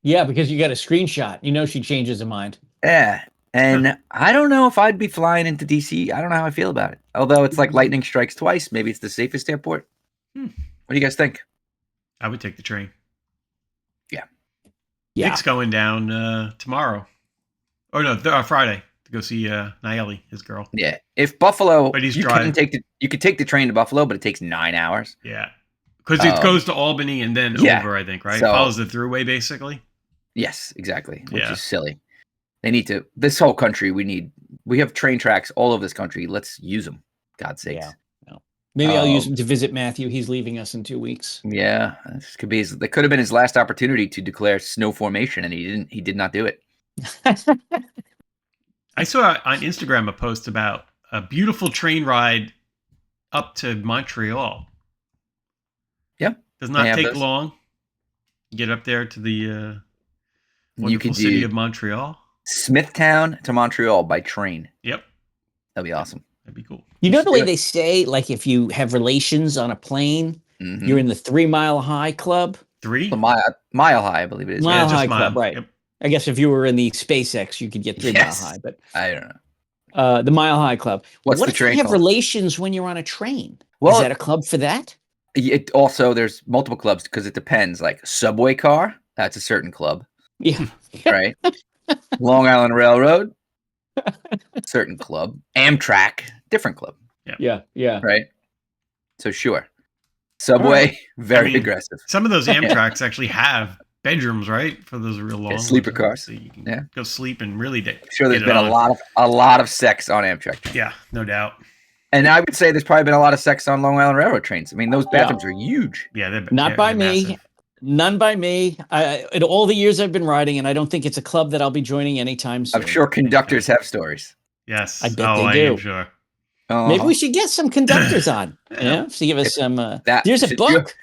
Yeah, because you got a screenshot. You know she changes her mind. Yeah, and I don't know if I'd be flying into DC. I don't know how I feel about it. Although it's like lightning strikes twice. Maybe it's the safest airport. What do you guys think? I would take the train. Yeah. Nick's going down tomorrow. Or no, Friday to go see Naeli, his girl. Yeah. If Buffalo, but he's you driving. You could take the train to Buffalo, but it takes 9 hours. Yeah. Because it goes to Albany and then over, I think, right? So, follows the throughway, basically. Yes, exactly. Which is silly. They need to. This whole country, we have train tracks all over this country. Let's use them. God's sakes. Yeah. No. Maybe I'll use him to visit Matthew. He's leaving us in 2 weeks. Yeah, this could be. That could have been his last opportunity to declare snow formation, and he didn't. He did not do it. I saw on Instagram a post about a beautiful train ride up to Montreal. Yep. Does not take long. Get up there to the wonderful you city of Montreal. Smithtown to Montreal by train. Yep. That'd be awesome. That'd be cool. You know the way they say, like, if you have relations on a plane, you're in the 3 Mile High Club? 3? The mile High, I believe it is. Mile High Club, right. Yep. I guess if you were in the SpaceX, you could get 3 Mile High, but I don't know. The Mile High Club. What's what the train if you have called? relations when you're on a train? Well, is that a club for that? It also, there's multiple clubs because it depends. Like subway car, that's a certain club. Yeah. Right. Long Island Railroad, certain club. Amtrak, different club. Yeah. Right. So sure. Subway, very aggressive. Some of those Amtraks actually have bedrooms, right? For those real long sleeper cars. So you can go sleep and really sure there's been a lot of sex on Amtrak. Yeah, no doubt. And I would say there's probably been a lot of sex on Long Island Railroad trains. I mean, those bathrooms are huge. Yeah, they're not by they're me. massive. None by me. In all the years I've been riding, and I don't think it's a club that I'll be joining anytime soon. I'm sure conductors have stories. Yes. I bet they do. am sure. Maybe we should get some conductors on. To give us some. There's a book.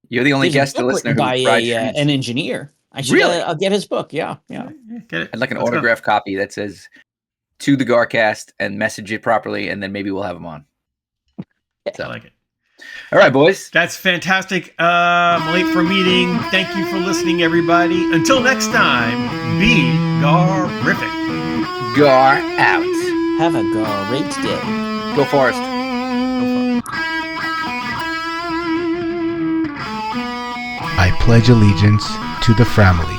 You're the only guest listener who by rides an engineer. I should. Really? I'll get his book. Yeah. Get it. I'd like an autograph copy that says to the GarCast and message it properly, and then maybe we'll have him on. So. I like it. All right, boys. That's fantastic. I'm late for a meeting. Thank you for listening, everybody. Until next time, be Garific. Gar out. Have a great day. Go Forest. I pledge allegiance to the family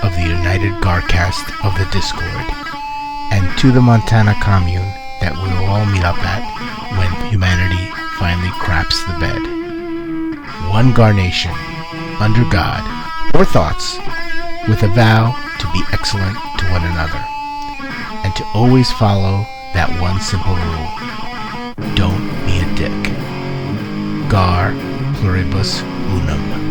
of the United GarCast of the Discord and to the Montana commune that we will all meet up at when humanity finally craps the bed. One Gar Nation, under God, or thoughts, with a vow to be excellent to one another, and to always follow that one simple rule: don't be a dick. Gar pluribus unum.